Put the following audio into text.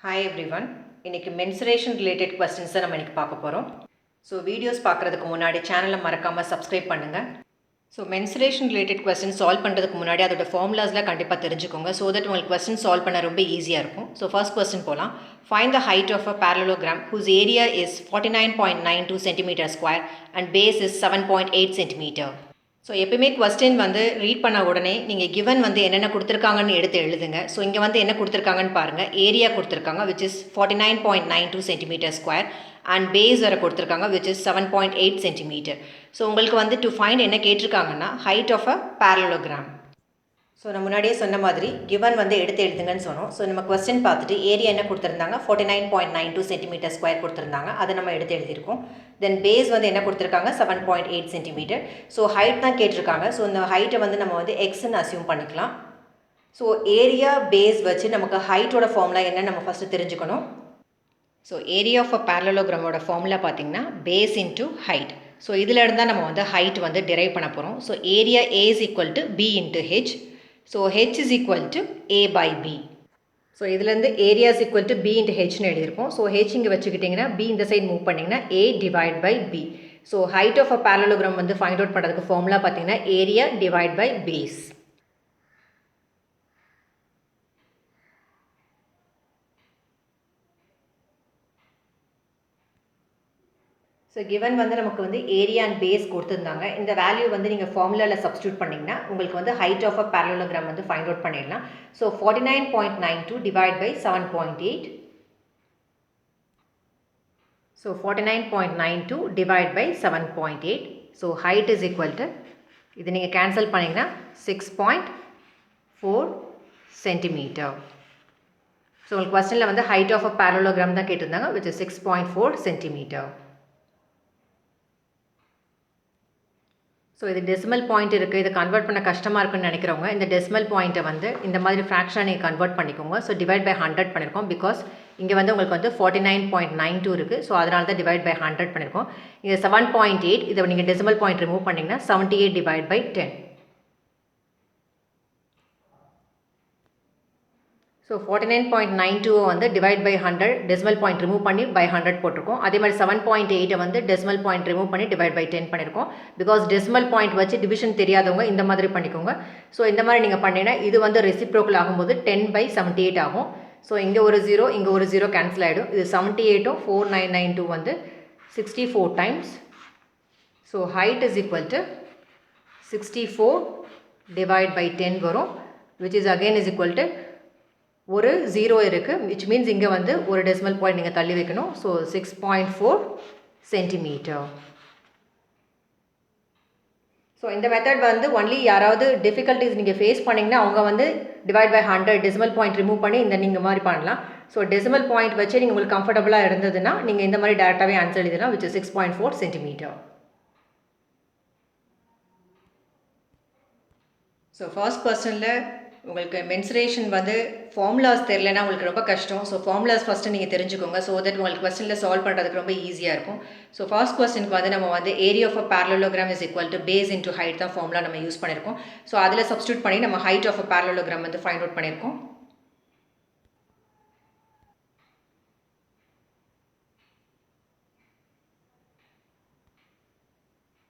Hi everyone. இன்னைக்கு mensuration related questions நம்ம இன்னைக்கு பார்க்க போறோம். So videos பார்க்கிறதுக்கு முன்னாடி சேனலை மறக்காம subscribe பண்ணுங்க. So mensuration related questions solve பண்றதுக்கு முன்னாடி அதோட formulasல கண்டிப்பா தெரிஞ்சுக்கோங்க so that உங்களுக்கு question solve பண்ண ரொம்ப ஈஸியா இருக்கும். So first question போலாம். Find the height of a parallelogram whose area is 49.92 cm square and base is 7.8 cm. So எப்பயுமே கொஸ்டின் வந்து ரீட் பண்ண உடனே நீங்கள் கிவன் வந்து என்னென்ன கொடுத்துருக்காங்கன்னு எடுத்து எழுதுங்க. ஸோ இங்கே வந்து என்ன கொடுத்துருக்காங்கன்னு பாருங்கள். ஏரியா கொடுத்துருக்காங்க which is 49.92 centimetre square and base வரை கொடுத்துருக்காங்க விச் இஸ் 7.8 சென்டிமீட்டர். ஸோ உங்களுக்கு வந்து டு ஃபைண்ட் என்ன கேட்டிருக்காங்கன்னா height of a parallelogram. So நான் முன்னாடியே சொன்ன மாதிரி கிவன் வந்து எடுத்து எழுதுங்கன்னு சொன்னோம். ஸோ நம்ம கொஸ்டின் பார்த்துட்டு ஏரியா என்ன கொடுத்துருந்தாங்க 49.92 சென்டிமீட்டர் ஸ்கொயர் கொடுத்துருந்தாங்க, அதை நம்ம எடுத்து எழுதியிருக்கோம். தென் பேஸ் வந்து என்ன கொடுத்துருக்காங்க 7.8 சென்டிமீட்டர். ஸோ ஹைட் தான் கேட்டிருக்காங்க. ஸோ இந்த ஹைட்டை வந்து நம்ம வந்து எக்ஸ்ன்னு அசியூம் பண்ணிக்கலாம். ஸோ ஏரியா பேஸ் வச்சு நமக்கு ஹைட்டோட ஃபார்முலா என்னன்னு நம்ம ஃபஸ்ட்டு தெரிஞ்சுக்கணும். So area of a parallelogram formula பார்த்திங்கன்னா பேஸ் இன்ட்டு ஹைட். ஸோ இதில் இருந்தால் நம்ம வந்து ஹைட் வந்து டிரைவ் பண்ண போகிறோம். So area A is equal to B into H. So H is equal to A by B. So இதுலேருந்து area is equal to B into Hன்னு எழுதியிருக்கோம். ஸோ H இங்கே வச்சுக்கிட்டிங்கன்னா B இந்த சைட் மூவ் பண்ணிங்கன்னா A divide by B. So height of a parallelogram வந்து find out பண்ணுறதுக்கு formula பார்த்தீங்கன்னா area divide by base. So given வந்து நமக்கு வந்து ஏரியா அண்ட் பேஸ் கொடுத்துருந்தாங்க. இந்த வேல்யூ வந்து நீங்கள் ஃபார்முலாவில் சப்ஸ்டியூட் பண்ணிங்கன்னா உங்களுக்கு வந்து ஹைட் ஆஃப் அ parallelogram வந்து ஃபைண்ட் அவுட் பண்ணிடலாம். So 49.92 divide by 7.8. So 49.92 divide by 7.8. So height is equal to இது நீங்கள் கேன்சல் பண்ணிங்கன்னா 6.4 சென்டிமீட்டர். ஸோ உங்களுக்கு கொஸ்டினில் வந்து ஹைட் ஆஃப் அ parallelogram தான் கேட்டிருந்தாங்க விச் இஸ் 6.4 சென்டிமீட்டர். ஸோ இது டெசிமல் பாயிண்ட் இருக்குது, இதை கன்வெர்ட் பண்ண கஷ்டமாக இருக்குன்னு நினைக்கிறவங்க இந்த டெசிமல் பாயிண்ட்டை வந்து இந்த மாதிரி ஃப்ராக்ஷனாக நீங்கள் கன்வெர்ட் பண்ணிக்கோங்க. ஸோ டிவைட் பை 100 பண்ணியிருக்கோம் பிகாஸ் இங்கே வந்து உங்களுக்கு வந்து 49.92 இருக்குது. ஸோ அதனால தான் டிவைட் பை 100 பண்ணியிருக்கோம். இங்கே 7.8 இதை நீங்கள் டெசிமல் பாயிண்ட் ரிமூவ் பண்ணிங்கன்னா 78 டிவைட் பை 10. ஸோ 49.92 வந்து divide by 100 decimal point remove பண்ணி பை 100 போட்டிருக்கோம். அதே மாதிரி 7.8 வந்து டெசிமல் பாயிண்ட் ரிமூவ் பண்ணி டிவைட் பை 10 பண்ணியிருக்கோம். பிகாஸ் டெசிமல் பாயிண்ட் வச்சு டிவிஷன் தெரியாதவங்க இந்த மாதிரி பண்ணிக்கோங்க. ஸோ இந்த மாதிரி நீங்கள் பண்ணிங்கன்னா இது வந்து ரெசிப்ரோக்கல் ஆகும்போது 10/78 ஆகும். ஸோ இங்கே ஒரு 0 இங்கே ஒரு 0 கேன்சல் ஆகிடும். இது 78ம் 4992 வந்து 64 times. So height is equal to 64 divide by 10 வரும் which is again is equal to ஒரு 0 இருக்குது விச் மீன்ஸ் இங்கே வந்து ஒரு டெசிமல் பாயிண்ட் நீங்கள் தள்ளி வைக்கணும். So 6.4 centimetre. ஸோ இந்த மெத்தட் வந்து ஒன்லி யாராவது டிஃபிகல்ட்டிஸ் நீங்கள் ஃபேஸ் பண்ணிங்கன்னா அவங்க வந்து divide by 100 decimal point remove பண்ணி இந்த நீங்கள் மாதிரி பண்ணலாம். ஸோ டெசிமல் பாயிண்ட் வச்சு நீங்கள் உங்களுக்கு கம்ஃபர்டபுளாக இருந்ததுன்னா நீங்கள் இந்த மாதிரி டேரெக்டாகவே ஆன்சர் எழுதலாம் which is 6.4 centimetre. So first கொஸ்டினில் உங்களுக்கு மென்சுரேஷன் வந்து ஃபார்முலாஸ் தெரியலனா உங்களுக்கு ரொம்ப கஷ்டம். ஸோ ஃபார்முலாஸ் ஃபஸ்ட்டு நீங்கள் தெரிஞ்சுக்கோங்க ஸோ தட் உங்களுக்கு கொஸ்டினில் சால்வ் பண்ணுறதுக்கு ரொம்ப ஈஸியாக இருக்கும். ஸோ ஃபர்ஸ்ட் கொஸ்டினுக்கு வந்து நம்ம வந்து area of a parallelogram is equal to base into height தான் ஃபார்முலா நம்ம யூஸ் பண்ணியிருக்கோம். ஸோ அதில் சப்ஸ்டியூட் பண்ணி நம்ம ஹைட் ஆஃப் அ parallelogram வந்து ஃபைண்ட் அவுட் பண்ணியிருக்கோம்.